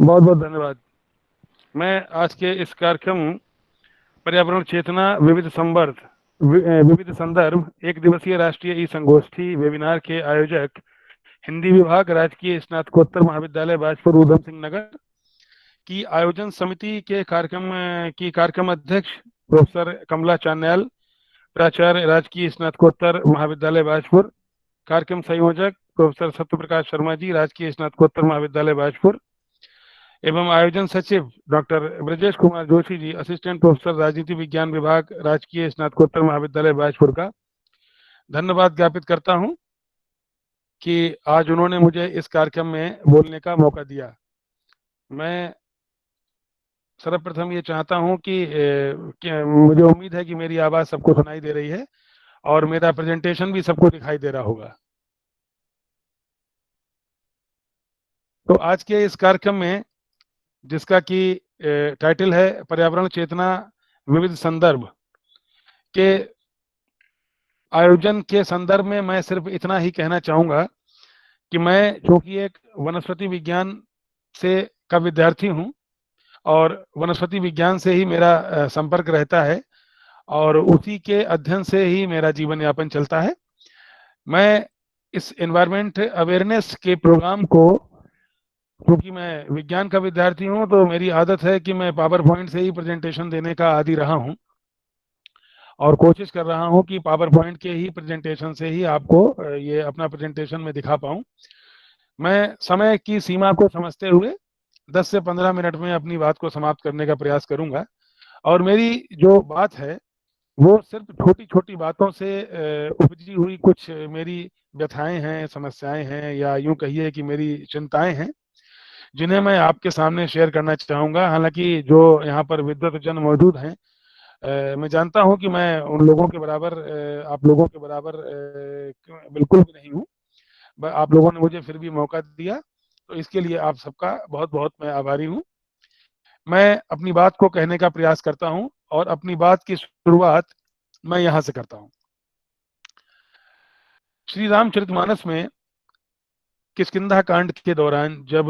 बहुत बहुत धन्यवाद। मैं आज के इस कार्यक्रम पर्यावरण चेतना विविध संदर्भ एक दिवसीय राष्ट्रीय ई संगोष्ठी वेबिनार के आयोजक हिंदी विभाग राजकीय स्नातकोत्तर महाविद्यालय बाजपुर ऊधम सिंह नगर की आयोजन समिति के कार्यक्रम अध्यक्ष प्रोफेसर कमला चांदयाल, प्राचार्य राजकीय स्नातकोत्तर महाविद्यालय बाजपुर, कार्यक्रम संयोजक प्रोफेसर सत्यप्रकाश शर्मा जी, राजकीय स्नातकोत्तर महाविद्यालय बाजपुर, एवं आयोजन सचिव doctor Brajesh Kumar Joshi ji, assistant professor राजनीति विज्ञान विभाग राजकीय स्नातकोत्तर महाविद्यालय बाजपुर का धन्यवाद ज्ञापित करता हूं कि आज उन्होंने मुझे इस कार्यक्रम में बोलने का मौका दिया। मैं सर्वप्रथम ये चाहता हूं कि मुझे उम्मीद है कि मेरी आवाज सबको सुनाई दे रही है और मेरा प्रेजेंटेशन भी सबको दिखाई दे रहा होगा। तो आज के इस कार्यक्रम में, जिसका कि टाइटल है पर्यावरण चेतना विविध संदर्भ, के आयोजन के संदर्भ में मैं सिर्फ इतना ही कहना चाहूंगा कि मैं चूंकि एक वनस्पति विज्ञान से का विद्यार्थी हूं और वनस्पति विज्ञान से ही मेरा संपर्क रहता है और उसी के अध्ययन से ही मेरा जीवन यापन चलता है। मैं इस एनवायरमेंट अवेयरनेस के प्रोग्राम को, क्योंकि मैं विज्ञान का विद्यार्थी हूं तो मेरी आदत है कि मैं पावर पॉइंट से ही प्रेजेंटेशन देने का आदी रहा हूं और कोशिश कर रहा हूं कि पावर पॉइंट के ही प्रेजेंटेशन से ही आपको ये अपना प्रेजेंटेशन में दिखा पाऊं। मैं समय की सीमा को समझते हुए 10 से 15 मिनट में अपनी बात को समाप्त करने का प्रयास करूंगा और मेरी जो बात है वो सिर्फ छोटी छोटी बातों से उपजी हुई कुछ मेरी व्यथाएं हैं, समस्याएं हैं, या यूं कहिए कि मेरी चिंताएं हैं, जिन्हें मैं आपके सामने शेयर करना चाहूंगा। हालांकि जो यहाँ पर विद्वत जन मौजूद हैं, मैं जानता हूं कि मैं उन लोगों के बराबर, आप लोगों के बराबर बिल्कुल भी नहीं हूं। आप लोगों ने मुझे फिर भी मौका दिया, तो इसके लिए आप सबका बहुत बहुत मैं आभारी हूं। मैं अपनी बात को कहने का प्रयास करता हूं और अपनी बात की शुरुआत मैं यहां से करता हूं। श्री रामचरितमानस में किष्किंधा कांड के दौरान जब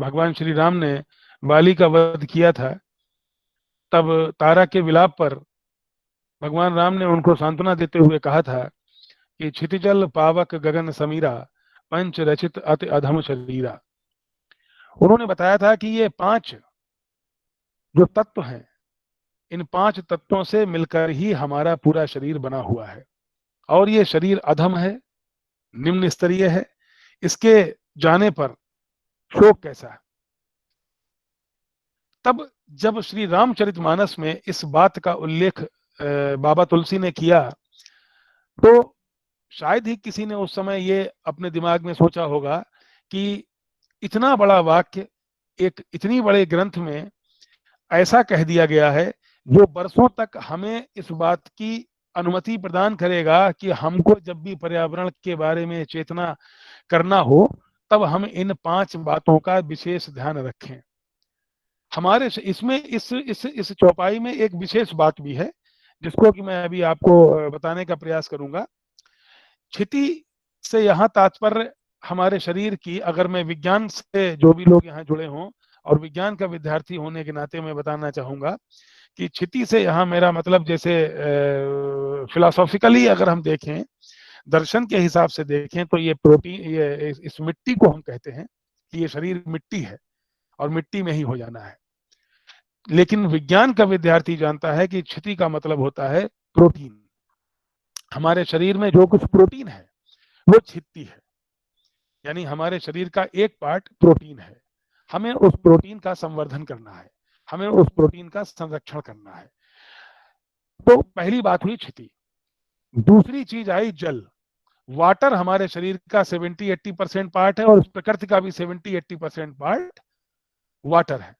भगवान श्री राम ने बाली का वध किया था, तब तारा के विलाप पर भगवान राम ने उनको सांत्वना देते हुए कहा था कि क्षितिजल पावक गगन समीरा पंच रचित अति अधम शरीरा। उन्होंने बताया था कि ये 5 जो तत्व हैं, इन 5 तत्वों से मिलकर ही हमारा पूरा शरीर बना हुआ है और ये शरीर अधम है, निम्न स्तरीय है। इसके जाने पर शोक कैसा है। तब जब श्री रामचरितमानस में इस बात का उल्लेख बाबा तुलसी ने किया, तो शायद ही किसी ने उस समय ये अपने दिमाग में सोचा होगा कि इतना बड़ा वाक्य एक इतनी बड़े ग्रंथ में ऐसा कह दिया गया है जो बरसों तक हमें इस बात की अनुमति प्रदान करेगा कि हमको जब भी पर्यावरण के बारे में चेतना करना हो तब हम इन 5 बातों का विशेष ध्यान रखें। हमारे इसमें इस चौपाई में एक विशेष बात भी है जिसको कि मैं अभी आपको बताने का प्रयास करूंगा। क्षिति से यहाँ तात्पर्य हमारे शरीर की, अगर मैं विज्ञान से, जो भी लोग यहाँ जुड़े हों और विज्ञान का विद्यार्थी होने के नाते मैं बताना चाहूंगा कि क्षिति से यहाँ मेरा मतलब, जैसे फिलोसॉफिकली अगर हम देखें, दर्शन के हिसाब से देखें, तो ये प्रोटीन, ये इस मिट्टी को हम कहते हैं कि ये शरीर मिट्टी है और मिट्टी में ही हो जाना है। लेकिन विज्ञान का विद्यार्थी जानता है कि क्षिति का मतलब होता है प्रोटीन। हमारे शरीर में जो कुछ प्रोटीन है वो क्षिति है, यानी हमारे शरीर का एक पार्ट प्रोटीन है। हमें उस प्रोटीन का संवर्धन करना है, हमें उस प्रोटीन का संरक्षण करना है। तो पहली बात हुई क्षिति। दूसरी चीज आई जल। वाटर हमारे शरीर का 70-80% पार्ट है और प्रकृति का भी 70-80% पार्ट वाटर है।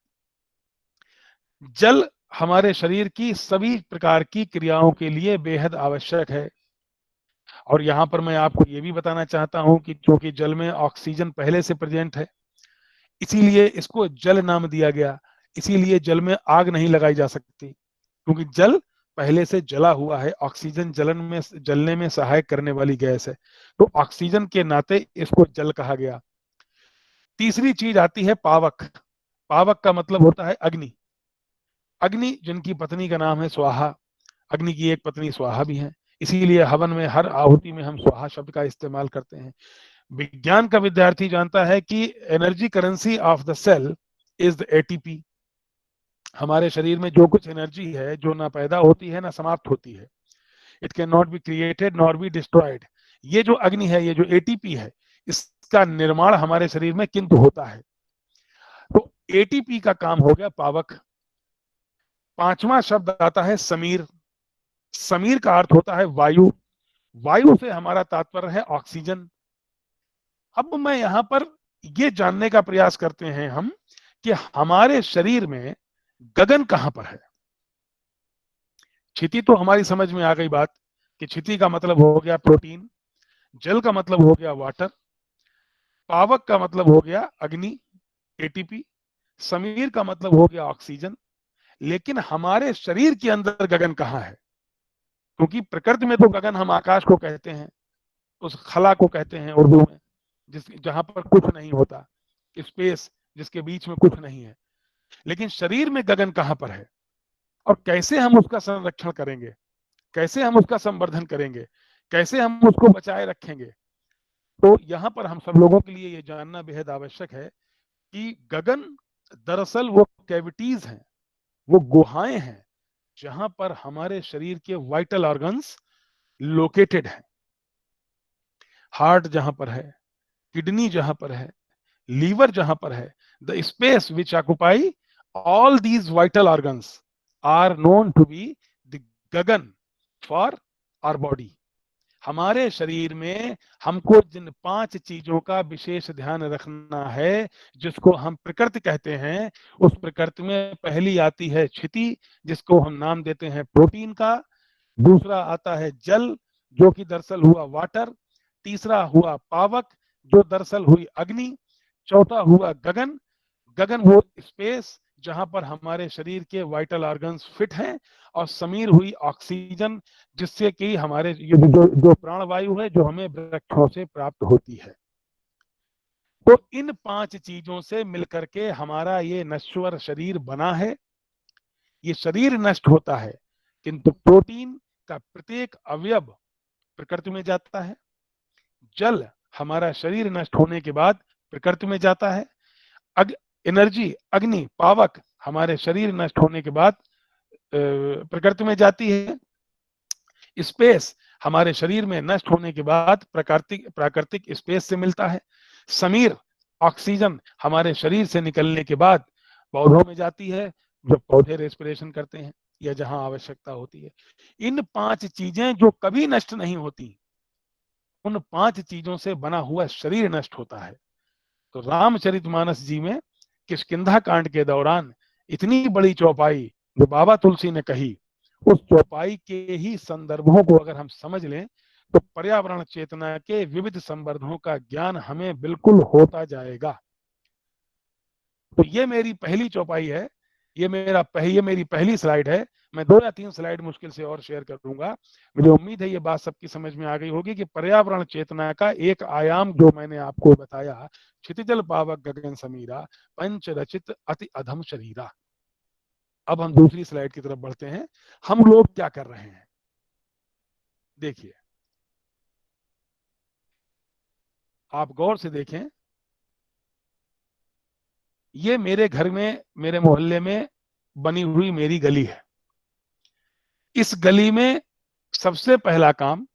जल हमारे शरीर की सभी प्रकार की क्रियाओं के लिए बेहद आवश्यक है। और यहां पर मैं आपको यह भी बताना चाहता हूं कि क्योंकि जल में ऑक्सीजन पहले से प्रेजेंट है, इसीलिए इसको जल नाम दिया गया। इसीलिए जल में आग नहीं लगाई जा सकती, क्योंकि जल पहले से जला हुआ है। ऑक्सीजन जलने में सहायक करने वाली गैस है, तो ऑक्सीजन के नाते इसको जल कहा गया। तीसरी चीज आती है पावक। पावक का मतलब होता है अग्नि। अग्नि जिनकी पत्नी का नाम है स्वाहा, अग्नि की एक पत्नी स्वाहा भी है, इसीलिए हवन में हर आहुति में हम स्वाहा शब्द का इस्तेमाल करते हैं। विज्ञान का विद्यार्थी जानता है कि energy currency of the cell is the ATP. हमारे शरीर में जो कुछ एनर्जी है, जो ना पैदा होती है ना समाप्त होती है, it can not be created nor be destroyed. ये जो अग्नि है, ये जो एटीपी है, इसका निर्माण हमारे शरीर में किंतु होता है। तो एटीपी का काम हो गया पावक। पांचवा शब्द आता है समीर। समीर का अर्थ होता है वायु। वायु से हमारा तात्पर्य है ऑक्सीजन। अब मैं यहां पर ये जानने का प्रयास करते हैं हम कि हमारे शरीर में गगन कहां पर है। क्षिति तो हमारी समझ में आ गई बात कि क्षिति का मतलब हो गया प्रोटीन, जल का मतलब हो गया वाटर, पावक का मतलब हो गया अग्नि एटीपी, समीर का मतलब हो गया ऑक्सीजन। लेकिन हमारे शरीर के अंदर गगन कहां है? क्योंकि प्रकृति में तो गगन हम आकाश को कहते हैं, उस खला को कहते हैं उर्दू में, जहां पर कुछ नहीं होता, स्पेस जिसके बीच में कुछ नहीं है। लेकिन शरीर में गगन कहां पर है और कैसे हम उसका संरक्षण करेंगे, कैसे हम उसका संवर्धन करेंगे, कैसे हम उसको बचाए रखेंगे? तो यहां पर हम सब लोगों के लिए ये जानना बेहद आवश्यक है कि गगन दरअसल वो कैविटीज हैं, वो गुहाएं हैं जहां पर हमारे शरीर के वाइटल ऑर्गन्स लोकेटेड हैं। हार्ट जहां पर है, किडनी जहां पर है, लीवर जहां पर है, the space which occupy all these vital organs are known to be the गगन फॉर आवर बॉडी। हमारे शरीर में हमको जिन पांच चीजों का विशेष ध्यान रखना है, जिसको हम प्रकृति कहते हैं, उस प्रकृति में पहली आती है क्षिति, जिसको हम नाम देते हैं प्रोटीन का। दूसरा आता है जल, जो कि दरअसल हुआ वाटर। तीसरा हुआ पावक, जो दरअसल हुई अग्नि। चौथा हुआ गगन, गगन वो स्पेस जहां पर हमारे शरीर के वाइटल ऑर्गन्स फिट हैं। और समीर हुई ऑक्सीजन, जिससे कि हमारे ये जो प्राणवायु है, जो हमें वृक्षों से प्राप्त होती है। तो इन पांच चीजों से मिलकर के हमारा ये नश्वर शरीर बना है। ये शरीर नष्ट होता है, किंतु प्रोटीन का प्रत्येक अवयव प्रकृति में जाता है। जल हमारा शरीर नष्ट होने के बाद प्रकृति में जाता है। एनर्जी अग्नि पावक हमारे शरीर नष्ट होने के बाद प्रकृति में जाती है। स्पेस हमारे शरीर में नष्ट होने के बाद प्राकृतिक स्पेस से मिलता है। समीर ऑक्सीजन हमारे शरीर से निकलने के बाद पौधों में जाती है, जो पौधे रेस्पिरेशन करते हैं या जहां आवश्यकता होती है। इन पांच चीजें जो कभी नष्ट नहीं होती, उन पांच चीजों से बना हुआ शरीर नष्ट होता है। तो रामचरितमानस जी में किष्किंधा कांड के दौरान इतनी बड़ी चौपाई जो बाबा तुलसी ने कही, उस चौपाई के ही संदर्भों को अगर हम समझ लें तो पर्यावरण चेतना के विविध संवर्धनों का ज्ञान हमें बिल्कुल होता जाएगा। तो ये मेरी पहली चौपाई है, ये मेरी पहली स्लाइड है। मैं 2 या 3 स्लाइड मुश्किल से और शेयर करूंगा। मुझे उम्मीद है ये बात सबकी समझ में आ गई होगी कि पर्यावरण चेतना का एक आयाम जो मैंने आपको बताया, क्षितिजल पावक गगन समीरा पंच रचित अति अधम शरीरा। अब हम दूसरी स्लाइड की तरफ बढ़ते हैं। हम लोग क्या कर रहे हैं, देखिए, आप गौर से देखें। ये मेरे घर में, मेरे मोहल्ले में बनी हुई मेरी गली है। इस गली में सबसे पहला काम,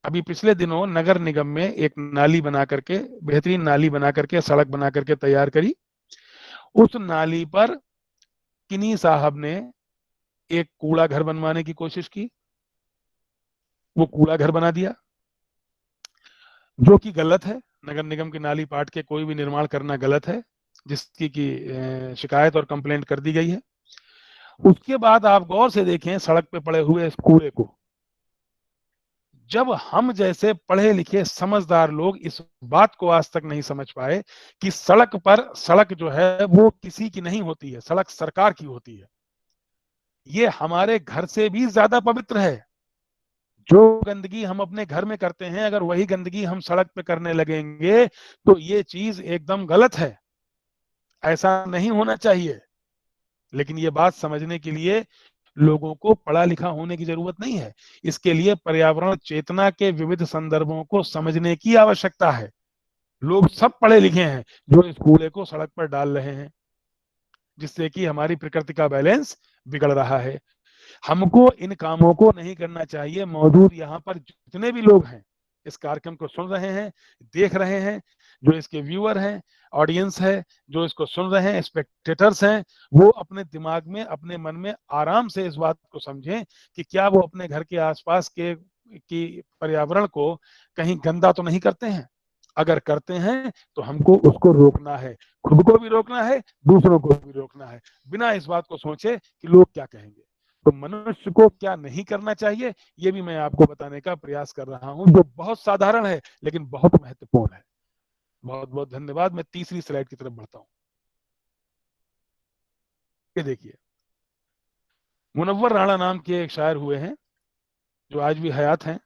अभी पिछले दिनों नगर निगम में एक नाली बना करके, बेहतरीन नाली बना करके, सड़क बना करके तैयार करी। उस नाली पर किन्हीं साहब ने एक कूड़ा घर बनवाने की कोशिश की। वो कूड़ा घर बना दिया, जो कि गलत है। नगर निगम की नाली पाट के कोई भी निर्माण करना गलत है, जिसकी की शिकायत और कंप्लेंट कर दी गई है। उसके बाद आप गौर से देखें सड़क पे पड़े हुए इस कूड़े को। जब हम जैसे पढ़े लिखे समझदार लोग इस बात को आज तक नहीं समझ पाए कि सड़क जो है वो किसी की नहीं होती है, सड़क सरकार की होती है। ये हमारे घर से भी ज्यादा पवित्र है। जो गंदगी हम अपने घर में करते हैं, अगर वही गंदगी हम सड़क पे करने लगेंगे तो ये चीज एकदम गलत है। ऐसा नहीं होना चाहिए, लेकिन ये बात समझने के लिए लोगों को पढ़ा लिखा होने की जरूरत नहीं है। इसके लिए पर्यावरण चेतना के विविध संदर्भों को समझने की आवश्यकता है। लोग सब पढ़े लिखे हैं जो इस कूड़े को सड़क पर डाल रहे हैं, जिससे कि हमारी प्रकृति का बैलेंस बिगड़ रहा है। हमको इन कामों को नहीं करना चाहिए। मौजूद यहाँ पर जितने भी लोग हैं, इस कार्यक्रम को सुन रहे हैं, देख रहे हैं, जो इसके व्यूअर हैं, ऑडियंस है, जो इसको सुन रहे हैं, स्पेक्टेटर्स हैं, वो अपने दिमाग में, अपने मन में आराम से इस बात को समझें कि क्या वो अपने घर के आसपास के की पर्यावरण को कहीं गंदा तो नहीं करते हैं। अगर करते हैं तो हमको उसको रोकना है, खुद को भी रोकना है, दूसरों को भी रोकना है, बिना इस बात को सोचे कि लोग क्या कहेंगे। तो मनुष्य को क्या नहीं करना चाहिए, ये भी मैं आपको बताने का प्रयास कर रहा हूं, जो बहुत साधारण है लेकिन बहुत महत्वपूर्ण है। बहुत बहुत धन्यवाद। मैं तीसरी स्लाइड की तरफ बढ़ता हूं। ये देखिए, मुनव्वर राणा नाम के एक शायर हुए हैं जो आज भी हयात हैं।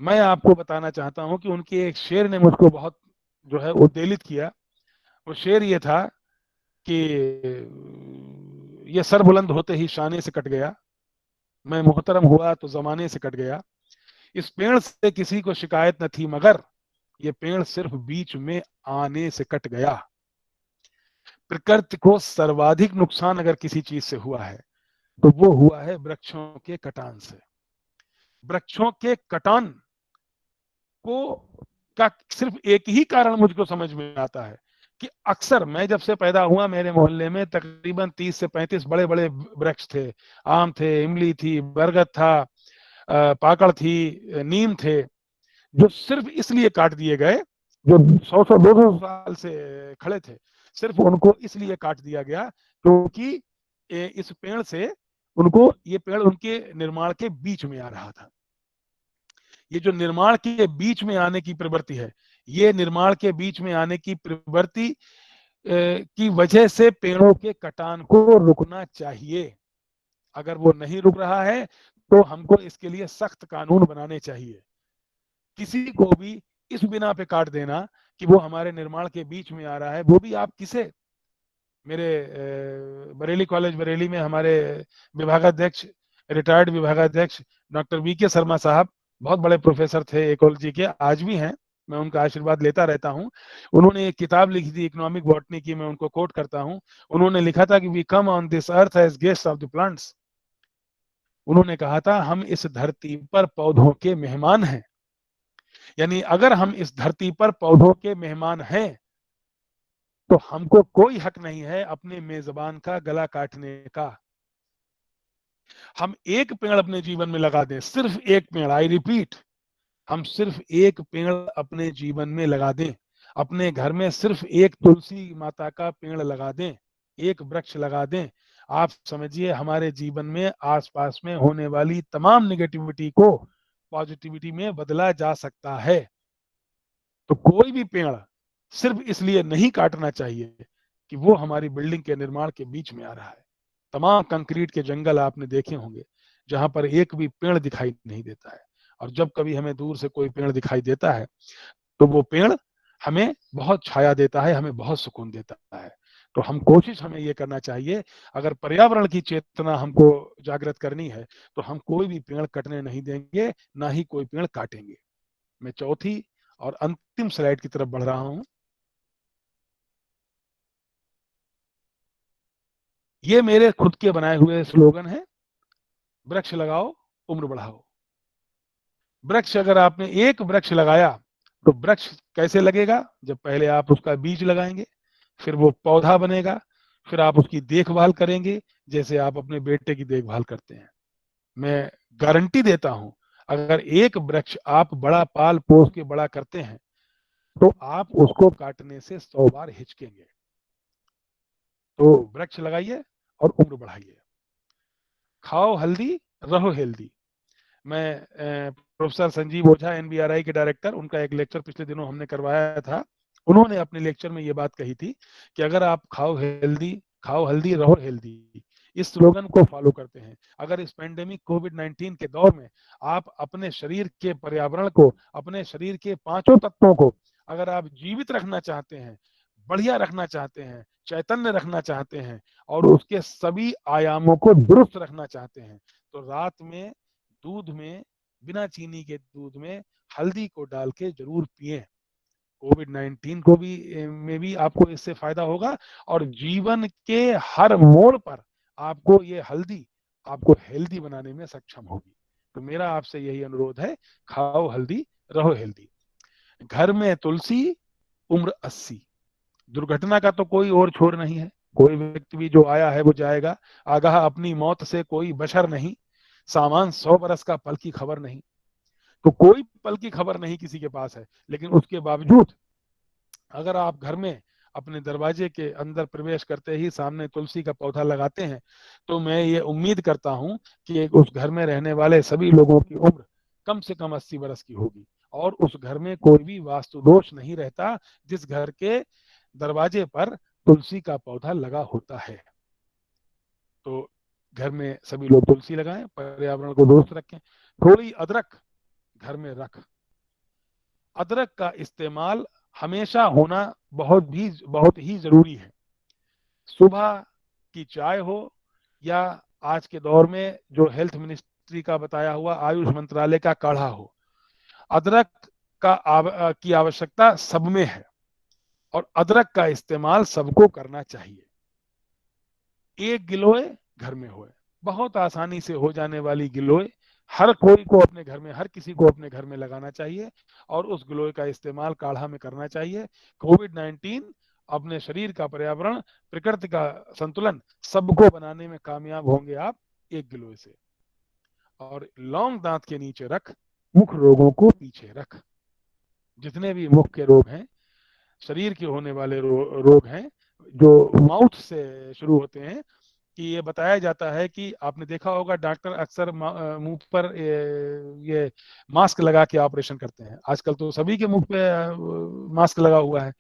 मैं आपको बताना चाहता हूं कि उनके एक शेर ने मुझको बहुत जो है उद्वेलित किया। वो शेर ये था कि ये सर बुलंद होते ही शाने से कट गया, मैं मोहतरम हुआ तो जमाने से कट गया। इस पेड़ से किसी को शिकायत न थी, मगर ये पेड़ सिर्फ बीच में आने से कट गया। प्रकृति को सर्वाधिक नुकसान अगर किसी चीज से हुआ है तो वो हुआ है वृक्षों के कटान से। वृक्षों के कटान को का सिर्फ एक ही कारण मुझको समझ में आता है कि अक्सर मैं जब से पैदा हुआ, मेरे मोहल्ले में तकरीबन 30 से 35 बड़े बड़े वृक्ष थे। आम थे, इमली थी, बरगद था, पाकड़ थी, नीम थे, जो सिर्फ इसलिए काट दिए गए, जो 100-100 200 साल से खड़े थे, सिर्फ उनको इसलिए काट दिया गया क्योंकि इस पेड़ से उनको, ये पेड़ उनके निर्माण के बीच में आ रहा था। ये जो निर्माण के बीच में आने की प्रवृत्ति है, ये निर्माण के बीच में आने की प्रवृत्ति की वजह से पेड़ों के कटान को रुकना चाहिए। अगर वो नहीं रुक रहा है तो हमको इसके लिए सख्त कानून बनाने चाहिए। किसी को भी इस बिना पे काट देना कि वो हमारे निर्माण के बीच में आ रहा है, वो भी आप किसे, मेरे बरेली कॉलेज बरेली में हमारे विभागाध्यक्ष, रिटायर्ड विभागाध्यक्ष डॉक्टर वी.के. शर्मा साहब बहुत बड़े प्रोफेसर थे इकोलॉजी के, आज भी हैं, मैं उनका आशीर्वाद लेता रहता हूं। उन्होंने एक किताब लिखी थी इकोनॉमिक बॉटनी की, मैं उनको कोट करता हूं। उन्होंने लिखा था कि we come on this earth as guest of the plants. उन्होंने कहा था हम इस धरती पर पौधों के मेहमान हैं। यानी अगर हम इस धरती पर पौधों के मेहमान हैं तो हमको कोई हक नहीं है अपने मेजबान का गला काटने का। हम एक पेड़ अपने जीवन में लगा दें, सिर्फ एक पेड़, आई रिपीट, हम सिर्फ एक पेड़ अपने जीवन में लगा दें। अपने घर में सिर्फ एक तुलसी माता का पेड़ लगा दें, एक वृक्ष लगा दें। आप समझिए हमारे जीवन में आसपास में होने वाली तमाम निगेटिविटी को पॉजिटिविटी में बदला जा सकता है। तो कोई भी पेड़ सिर्फ इसलिए नहीं काटना चाहिए कि वो हमारी बिल्डिंग के निर्माण के बीच में आ रहा है। तमाम कंक्रीट के जंगल आपने देखे होंगे जहां पर एक भी पेड़ दिखाई नहीं देता है, और जब कभी हमें दूर से कोई पेड़ दिखाई देता है तो वो पेड़ हमें बहुत छाया देता है, हमें बहुत सुकून देता है। तो हम कोशिश हमें ये करना चाहिए, अगर पर्यावरण की चेतना हमको जागृत करनी है तो हम कोई भी पेड़ कटने नहीं देंगे, ना ही कोई पेड़ काटेंगे। मैं चौथी और अंतिम स्लाइड की तरफ बढ़ रहा हूं। ये मेरे खुद के बनाए हुए स्लोगन है, वृक्ष लगाओ, उम्र बढ़ाओ। वृक्ष, अगर आपने एक वृक्ष लगाया तो वृक्ष कैसे लगेगा, जब पहले आप उसका बीज लगाएंगे, फिर वो पौधा बनेगा, फिर आप उसकी देखभाल करेंगे जैसे आप अपने बेटे की देखभाल करते हैं। मैं गारंटी देता हूं, अगर एक वृक्ष आप बड़ा पाल पोस के बड़ा करते हैं तो आप उसको काटने से 100 बार हिचकेंगे। तो वृक्ष लगाइए और उम्र बढ़ाइए। खाओ हल्दी, रहो हेल्दी। मैं प्रोफेसर संजीव ओझा, एनबीआरआई के डायरेक्टर, उनका एक लेक्चर पिछले दिनों हमने करवाया था। उन्होंने अपने लेक्चर में ये बात कही थी कि अगर आप खाओ हल्दी रहो हेल्दी, इस स्लोगन को फॉलो करते हैं, अगर इस पेंडेमिक कोविड-19 के दौर में आप अपने शरीर के पर्यावरण को, अपने शरीर के पांचों तत्वों को अगर आप जीवित रखना चाहते हैं, बढ़िया रखना चाहते हैं, चैतन्य रखना चाहते हैं और उसके सभी आयामों को दुरुस्त रखना चाहते हैं, तो रात में दूध में, बिना चीनी के दूध में हल्दी को डाल के जरूर पिए। कोविड-19 को भी में भी आपको इससे फायदा होगा और जीवन के हर मोड़ पर आपको ये हल्दी आपको हेल्दी बनाने में सक्षम होगी। तो मेरा आपसे यही अनुरोध है, खाओ हल्दी, रहो हेल्दी। घर में तुलसी, उम्र 80। दुर्घटना का तो कोई और छोर नहीं है, कोई व्यक्ति भी जो आया है वो जाएगा, आगाह अपनी मौत से कोई बशर नहीं, सामान 100 बरस का पल की खबर नहीं। तो कोई पल की खबर नहीं किसी के पास है, लेकिन उसके बावजूद अगर आप घर में अपने दरवाजे के अंदर प्रवेश करते ही सामने तुलसी का पौधा लगाते हैं, तो मैं ये उम्मीद करता हूं कि उस घर में रहने वाले सभी लोगों की उम्र कम से कम 80 बरस की होगी और उस घर में कोई भी वास्तु दोष नहीं रहता जिस घर के दरवाजे पर तुलसी का पौधा लगा होता है। तो घर में सभी लोग तुलसी लगाएं, पर्यावरण को दुरुस्त रखें। थोड़ी अदरक घर में रख। अदरक का इस्तेमाल हमेशा होना बहुत ही जरूरी है। सुबह की चाय हो या आज के दौर में जो हेल्थ मिनिस्ट्री का बताया हुआ आयुष मंत्रालय का काढ़ा हो, अदरक की आवश्यकता सब में है और अदरक का इस्तेमाल सबको करना चाहिए। एक गिलोय घर में होए, बहुत आसानी से हो जाने वाली गिलोय हर कोई को अपने घर में, हर किसी को अपने घर में लगाना चाहिए और उस गिलोय का इस्तेमाल काढ़ा में करना चाहिए। कोविड-19 अपने शरीर का पर्यावरण, प्रकृति का संतुलन सबको बनाने में कामयाब होंगे आप एक गिलोय से। और लौंग दांत के नीचे रख, मुख रोगों को पीछे रख। जितने भी मुख के रोग हैं, शरीर के होने वाले रोग हैं जो माउथ से शुरू होते हैं, कि ये बताया जाता है कि आपने देखा होगा डॉक्टर अक्सर मुंह पर ये मास्क लगा के ऑपरेशन करते हैं। आजकल तो सभी के मुंह पे मास्क लगा हुआ है।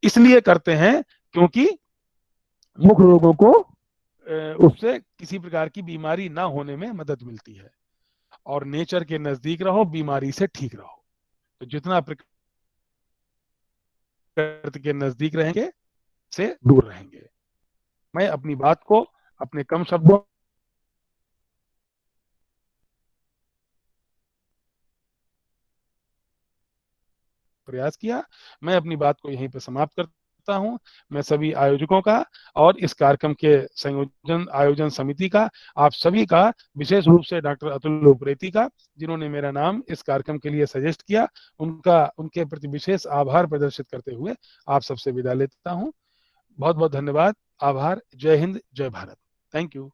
इसलिए करते हैं क्योंकि मुख रोगों को उससे किसी प्रकार की बीमारी ना होने में मदद मिलती है। और नेचर के नजदीक रहो, बीमारी से ठीक रहो। तो जितना प्रकृति के नजदीक रहेंगे से दूर रहेंगे। मैं अपनी बात को अपने कम शब्दों प्रयास किया। मैं अपनी बात को यहीं पर समाप्त करता हूं। मैं सभी आयोजकों का और इस कार्यक्रम के संयोजन आयोजन समिति का, आप सभी का, विशेष रूप से डॉक्टर अतुल उप्रेती का, जिन्होंने मेरा नाम इस कार्यक्रम के लिए सजेस्ट किया, उनके प्रति विशेष आभार प्रदर्शित करते हुए आप सबसे विदा लेता हूं। बहुत बहुत धन्यवाद, आभार। जय हिंद, जय भारत। Thank you.